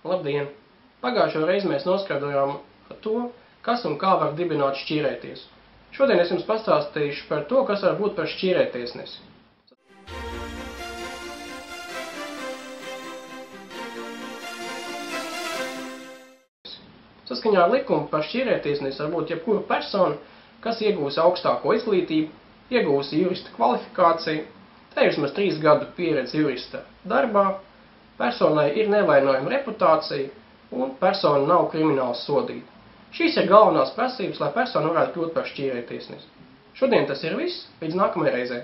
Labdien! Pagājušo reizi mēs noskaidrojām to, kas un kā var dibināt šķīrētiesu. Šodien es jums pastāstīšu par to, kas var būt par šķīrētiesnesi. Saskaņā ar likumu par šķīrētiesnesi var būt jebkura persona, kas iegūs augstāko izglītību, iegūs jurista kvalifikāciju, tā ir vismaz 3 gadu pieredze jurista darbā, personai ir nevainojama reputācija un persona nav krimināli sodīta. Šīs ir galvenās prasības, lai persona varētu kļūt par šķīrētiesnesi. Šodien tas ir viss, līdz nākamajai reizei.